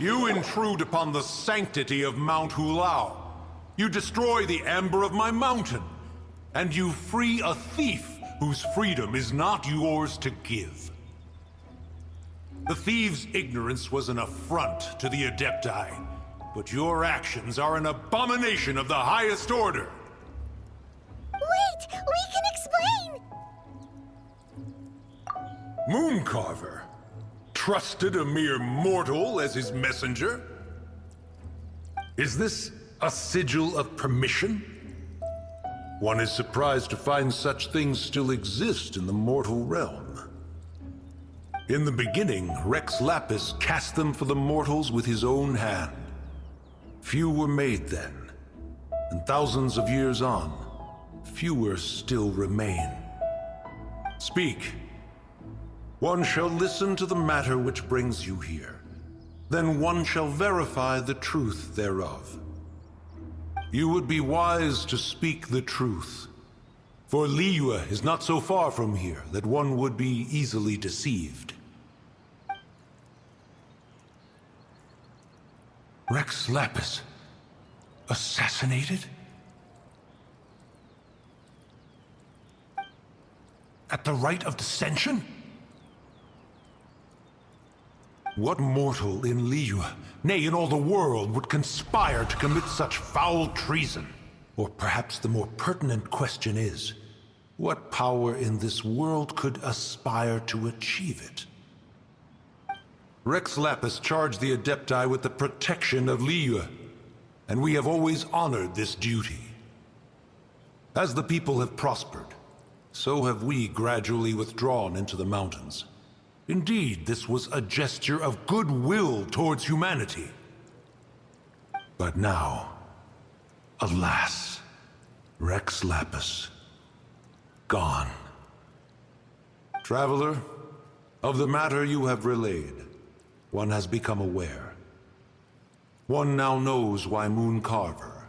You intrude upon the sanctity of Mount Hulao. You destroy the amber of my mountain. And you free a thief whose freedom is not yours to give. The thief's ignorance was an affront to the Adepti, but your actions are an abomination of the highest order. Wait! We can explain! Mooncarver trusted a mere mortal as his messenger? Is this a sigil of permission? One is surprised to find such things still exist in the mortal realm. In the beginning, Rex Lapis cast them for the mortals with his own hand. Few were made then, and thousands of years on, fewer still remain. Speak. One shall listen to the matter which brings you here. Then one shall verify the truth thereof. You would be wise to speak the truth. For Liyue is not so far from here that one would be easily deceived. Rex Lapis assassinated? At the rite of dissension? What mortal in Liyue, nay, in all the world, would conspire to commit such foul treason? Or perhaps the more pertinent question is, what power in this world could aspire to achieve it? Rex Lapis charged the Adepti with the protection of Liyue, and we have always honored this duty. As the people have prospered, so have we gradually withdrawn into the mountains. Indeed, this was a gesture of goodwill towards humanity. But now, alas, Rex Lapis, gone. Traveler, of the matter you have relayed, one has become aware. One now knows why Mooncarver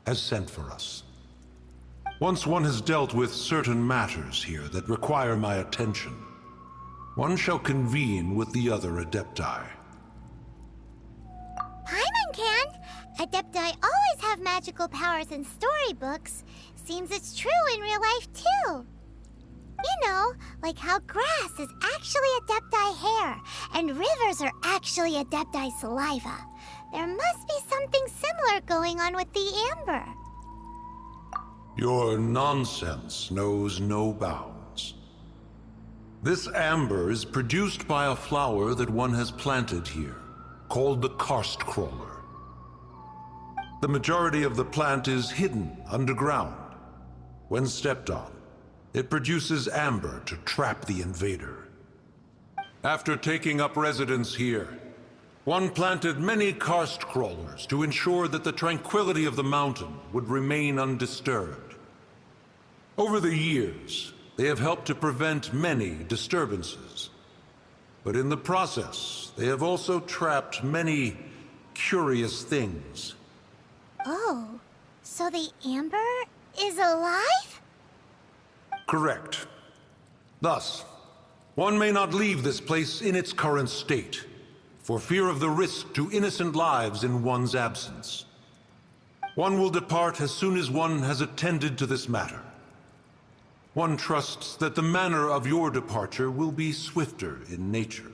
has sent for us. Once one has dealt with certain matters here that require my attention, one shall convene with the other Adepti. Paimon can! Adepti always have magical powers in storybooks. Seems it's true in real life, too. You know, like how grass is actually Adepti hair, and rivers are actually Adepti saliva. There must be something similar going on with the amber. Your nonsense knows no bounds. This amber is produced by a flower that one has planted here, called the karst crawler. The majority of the plant is hidden underground. When stepped on, it produces amber to trap the invader. After taking up residence here, one planted many karst crawlers to ensure that the tranquility of the mountain would remain undisturbed. Over the years, they have helped to prevent many disturbances. But in the process, they have also trapped many curious things. Oh, so the amber is alive? Correct. Thus, one may not leave this place in its current state, for fear of the risk to innocent lives in one's absence. One will depart as soon as one has attended to this matter. One trusts that the manner of your departure will be swifter in nature.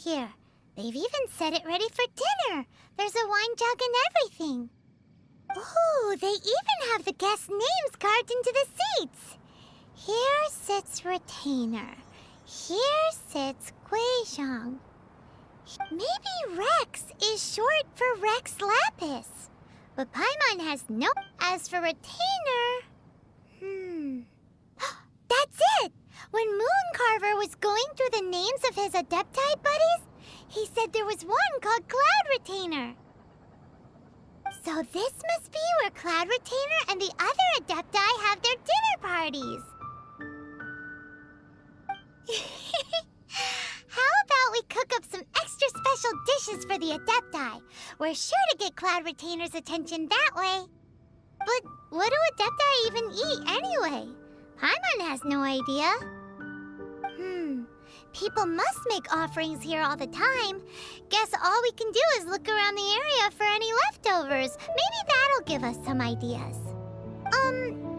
here. They've even set it ready for dinner. There's a wine jug and everything. Ooh, they even have the guest names carved into the seats. Here sits Retainer. Here sits Guizhong. Maybe Rex is short for Rex Lapis. But Paimon has no... As for Retainer... That's it! When Mooncarver was going through the names of his Adepti buddies, he said there was one called Cloud Retainer. So this must be where Cloud Retainer and the other Adepti have their dinner parties. How about we cook up some extra special dishes for the Adepti? We're sure to get Cloud Retainer's attention that way. But what do Adepti even eat anyway? Paimon has no idea. People must make offerings here all the time. Guess all we can do is look around the area for any leftovers. Maybe that'll give us some ideas.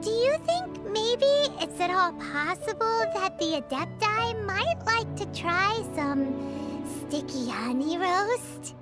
Do you think maybe it's at all possible that the Adepti might like to try some sticky honey roast?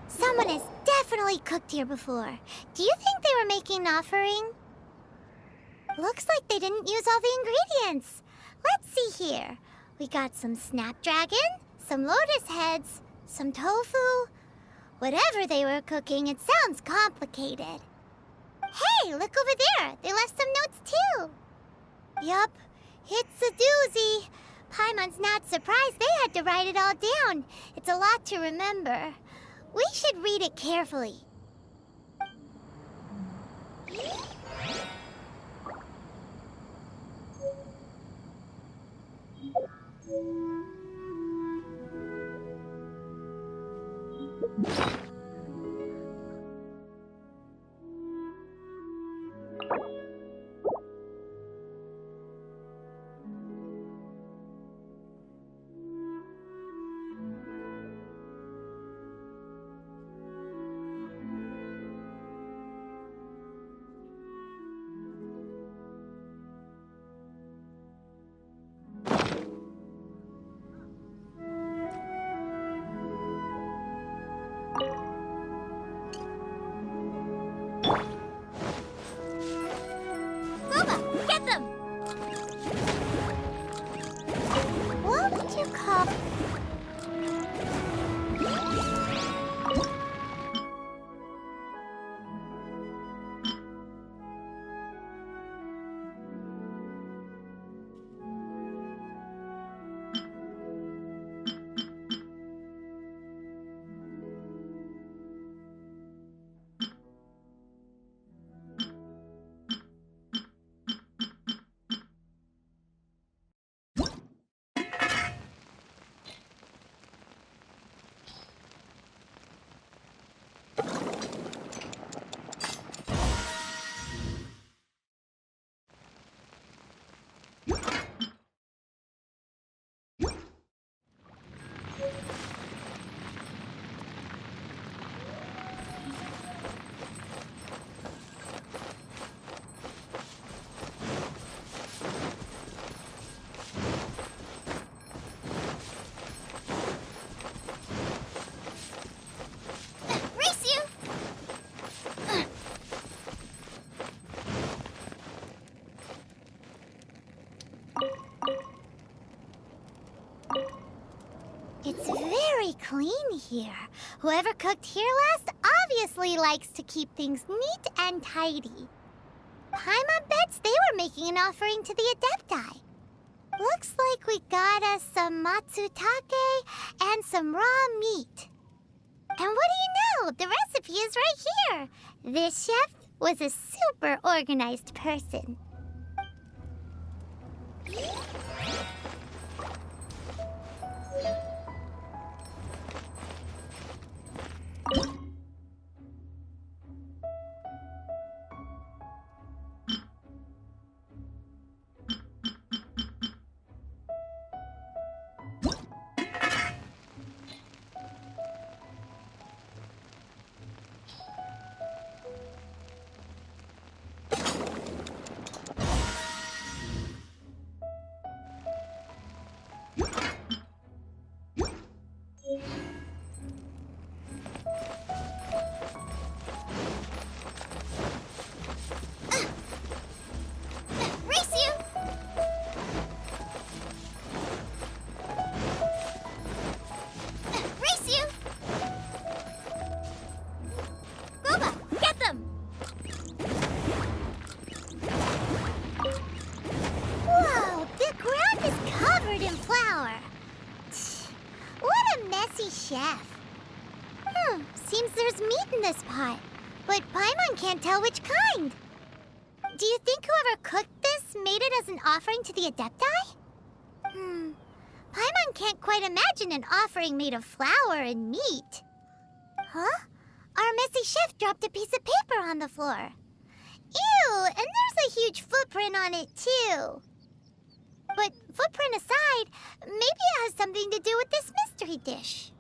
Someone has definitely cooked here before. Do you think they were making an offering? Looks like they didn't use all the ingredients. Let's see here. We got some snapdragon, some lotus heads, some tofu. Whatever they were cooking, it sounds complicated. Hey, look over there. They left some notes too. Yup, it's a doozy. Paimon's not surprised they had to write it all down. It's a lot to remember. We should read it carefully. Get them! What would you call... It's very clean here. Whoever cooked here last obviously likes to keep things neat and tidy. Paimon bets they were making an offering to the Adepti. Looks like we got us some matsutake and some raw meat. And what do you know? The recipe is right here. This chef was a super organized person. Chef. Seems there's meat in this pot, but Paimon can't tell which kind. Do you think whoever cooked this made it as an offering to the Adepti? Paimon can't quite imagine an offering made of flour and meat. Huh? Our messy chef dropped a piece of paper on the floor. Ew, and there's a huge footprint on it, too. But footprint aside, maybe it has something to do with this mystery dish.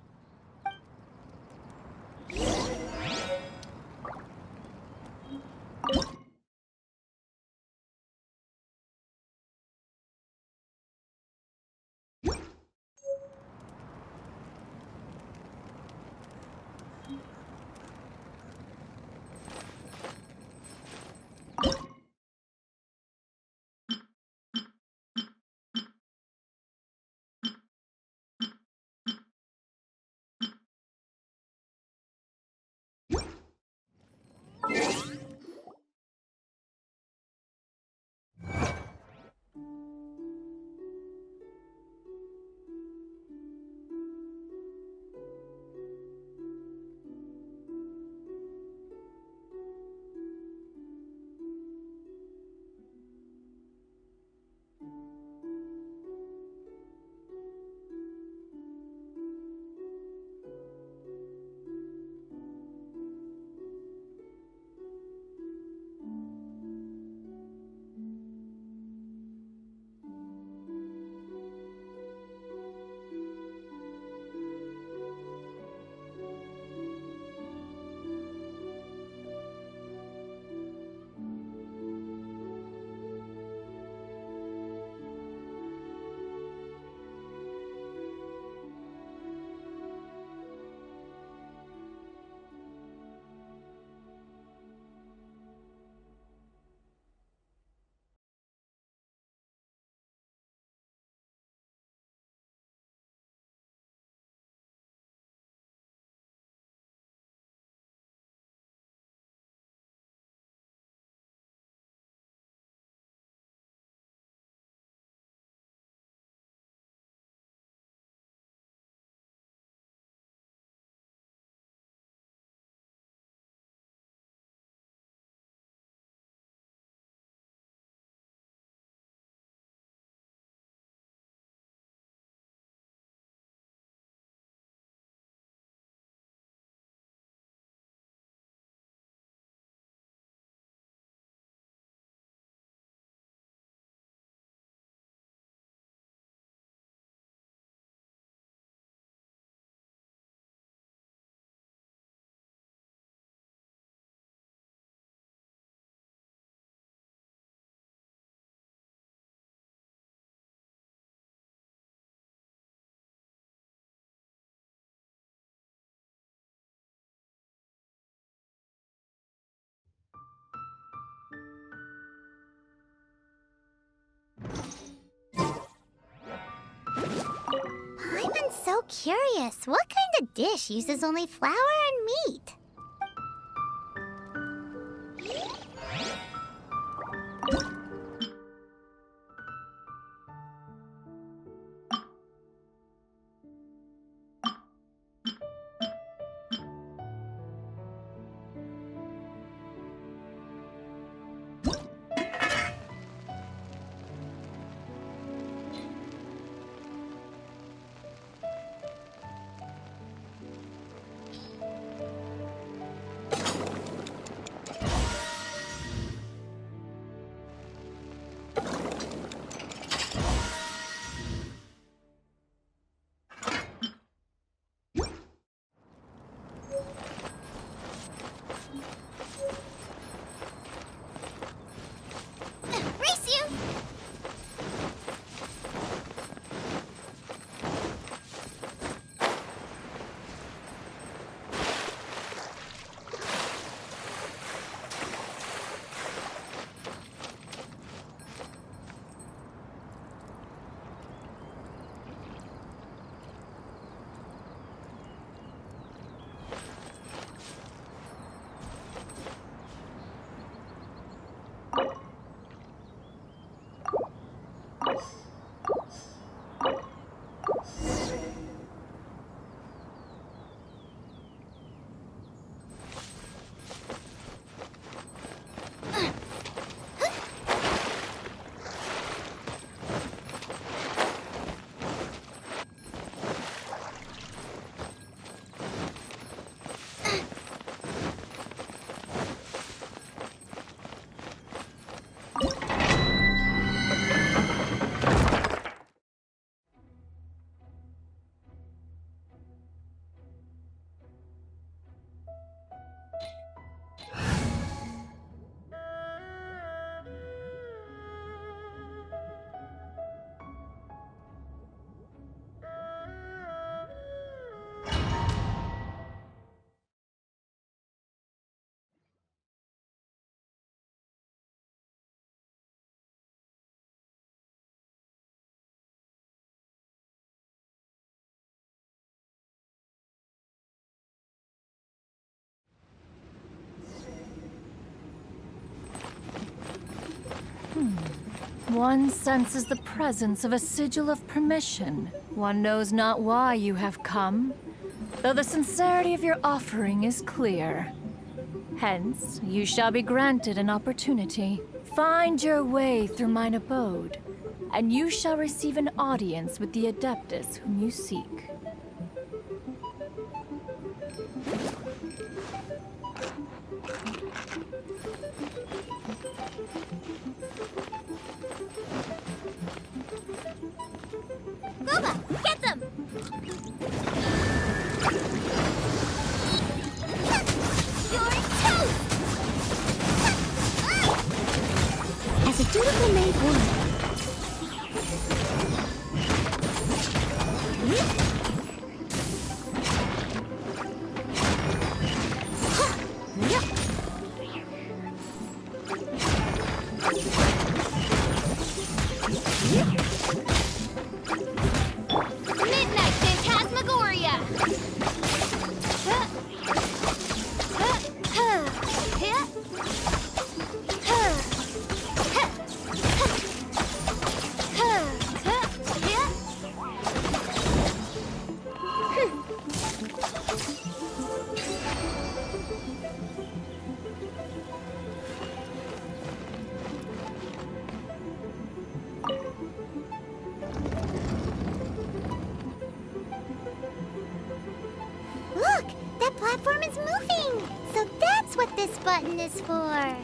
I'm so curious. What kind of dish uses only flour and meat? One senses the presence of a sigil of permission. One knows not why you have come, though the sincerity of your offering is clear. Hence, you shall be granted an opportunity. Find your way through mine abode, and you shall receive an audience with the Adeptus whom you seek. Booba, get them! You're toast! As a dutiful maid would. Midnight Phantasmagoria! Look! That platform is moving! So that's what this button is for!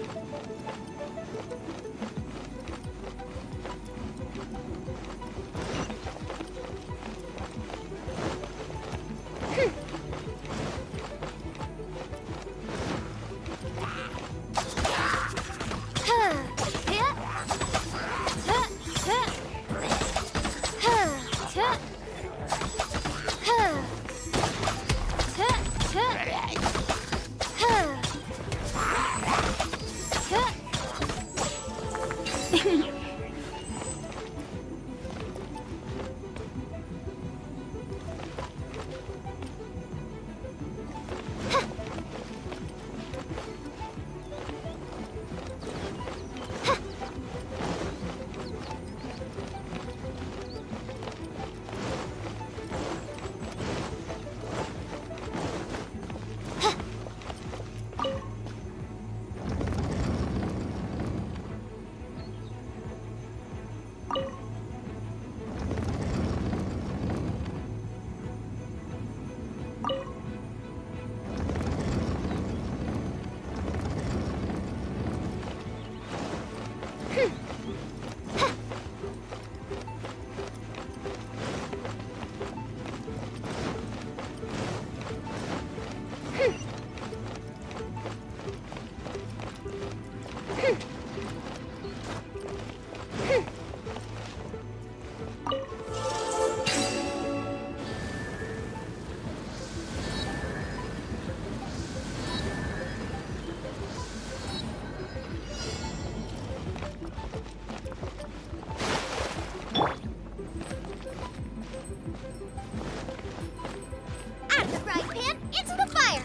Out of the frying pan, into the fire!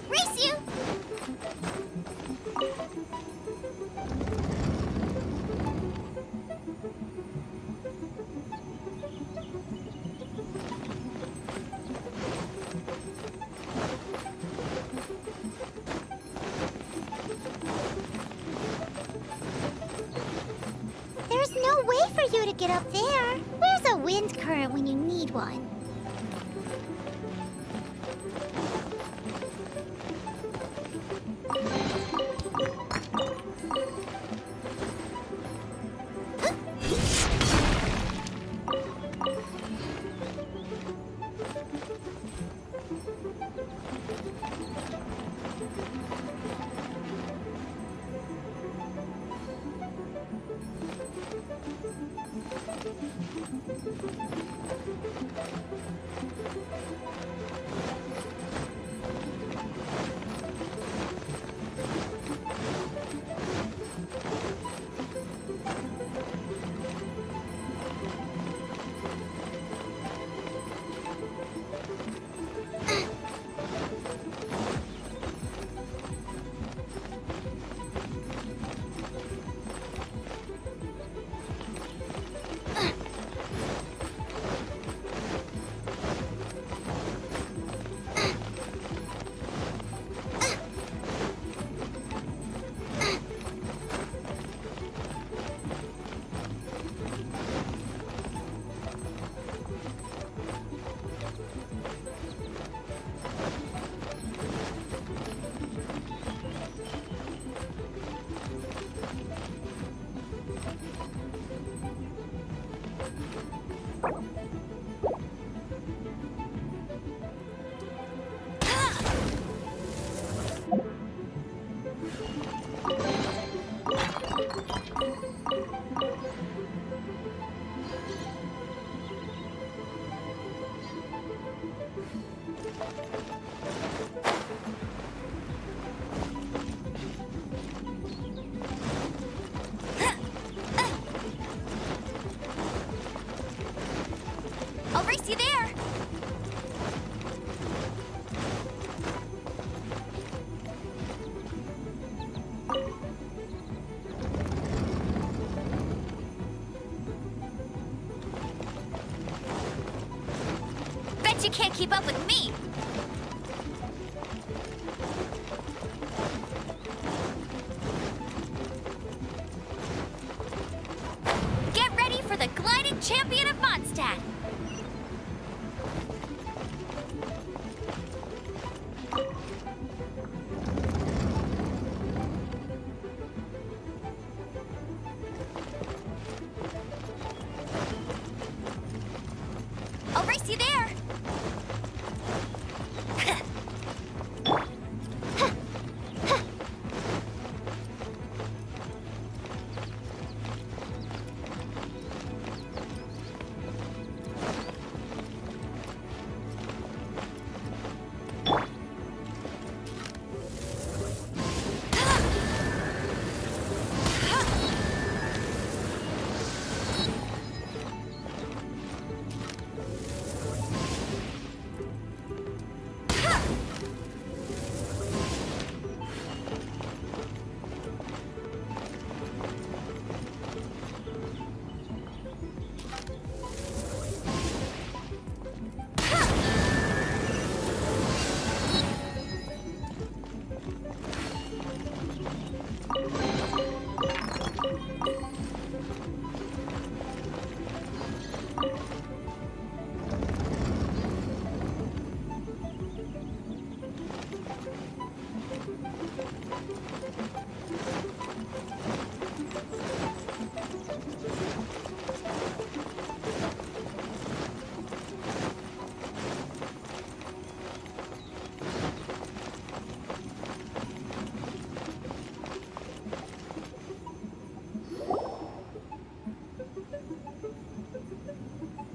Race you! There's no way for you to get up there. Where's a wind current when you need one? I'll race you there! Bet you can't keep up with me! Get ready for the gliding champion of Mondstadt! I'll race you there!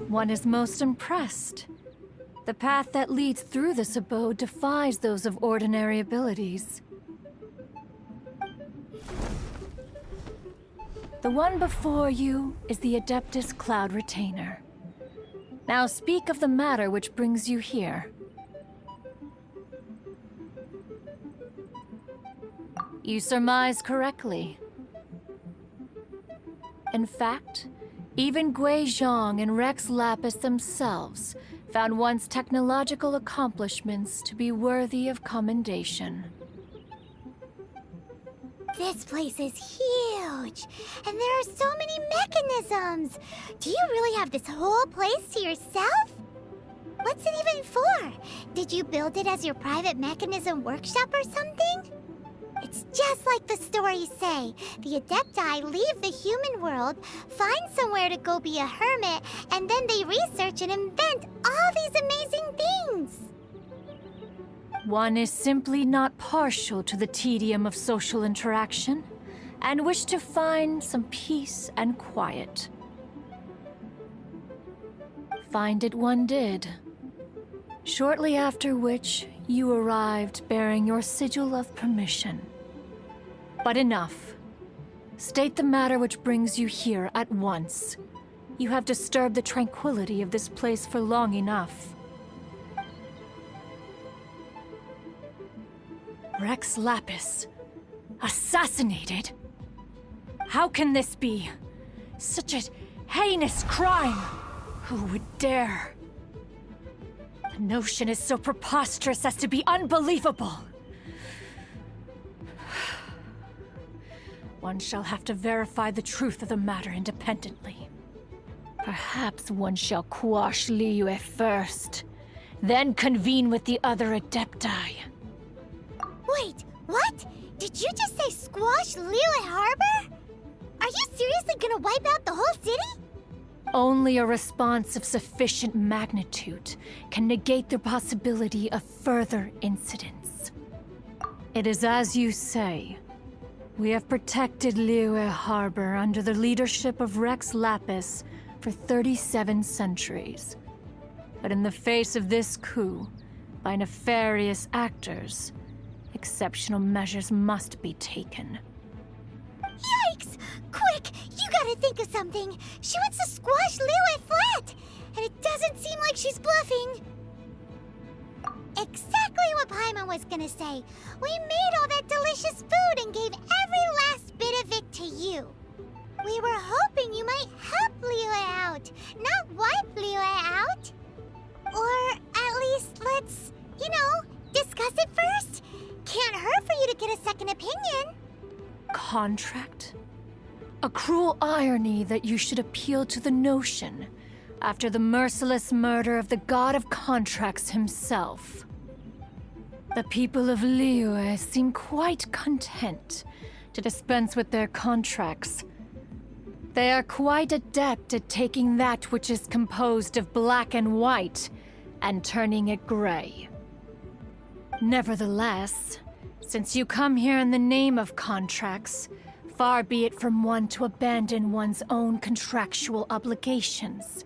One is most impressed. The path that leads through this abode defies those of ordinary abilities. The one before you is the Adeptus Cloud Retainer. Now speak of the matter which brings you here. You surmise correctly. In fact, even Gui Zhang and Rex Lapis themselves found one's technological accomplishments to be worthy of commendation. This place is huge, and there are so many mechanisms. Do you really have this whole place to yourself? What's it even for? Did you build it as your private mechanism workshop or something? It's just like the stories say. The Adepti leave the human world, find somewhere to go be a hermit, and then they research and invent all these amazing things. One is simply not partial to the tedium of social interaction, and wished to find some peace and quiet. Find it one did. Shortly after which, you arrived bearing your sigil of permission. But enough. State the matter which brings you here at once. You have disturbed the tranquility of this place for long enough. Rex Lapis. Assassinated? How can this be? Such a heinous crime! Who would dare? The notion is so preposterous as to be unbelievable. One shall have to verify the truth of the matter independently. Perhaps one shall quash Liyue first, then convene with the other Adepti. Wait, what? Did you just say squash Liyue Harbor? Are you seriously gonna wipe out the whole city? Only a response of sufficient magnitude can negate the possibility of further incidents. It is as you say. We have protected Liyue Harbor under the leadership of Rex Lapis for 37 centuries. But in the face of this coup, by nefarious actors, exceptional measures must be taken. Yikes! Quick, you gotta think of something. She wants to squash Liyue flat, and it doesn't seem like she's bluffing. Exactly what Paimon was gonna say. We made all that delicious food and gave every last bit of it to you. We were hoping you might help Liyue out, not wipe Liyue out. Or at least let's, discuss it first. Can't hurt for you to get a second opinion. Contract? A cruel irony that you should appeal to the notion after the merciless murder of the god of contracts himself. The people of Liyue seem quite content to dispense with their contracts. They are quite adept at taking that which is composed of black and white and turning it gray. Nevertheless, since you come here in the name of contracts, far be it from one to abandon one's own contractual obligations.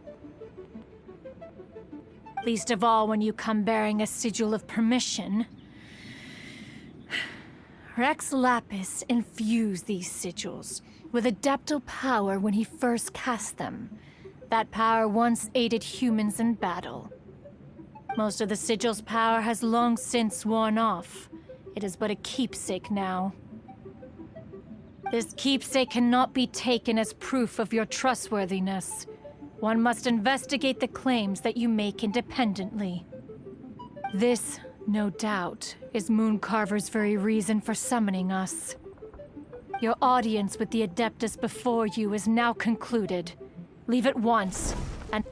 Least of all when you come bearing a sigil of permission. Rex Lapis infused these sigils with adeptal power when he first cast them. That power once aided humans in battle. Most of the sigil's power has long since worn off. It is but a keepsake now. This keepsake cannot be taken as proof of your trustworthiness. One must investigate the claims that you make independently. This, no doubt, is Mooncarver's very reason for summoning us. Your audience with the Adeptus before you is now concluded. Leave at once, and...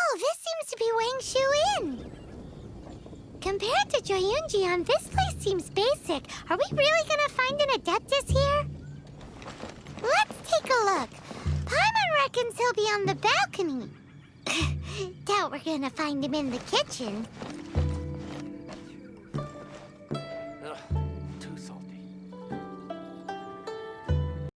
Oh, this seems to be Wang Shu Inn. Compared to Joyunjian, this place seems basic. Are we really gonna find an Adeptus here? Let's take a look. Paimon reckons he'll be on the balcony. Doubt we're gonna find him in the kitchen.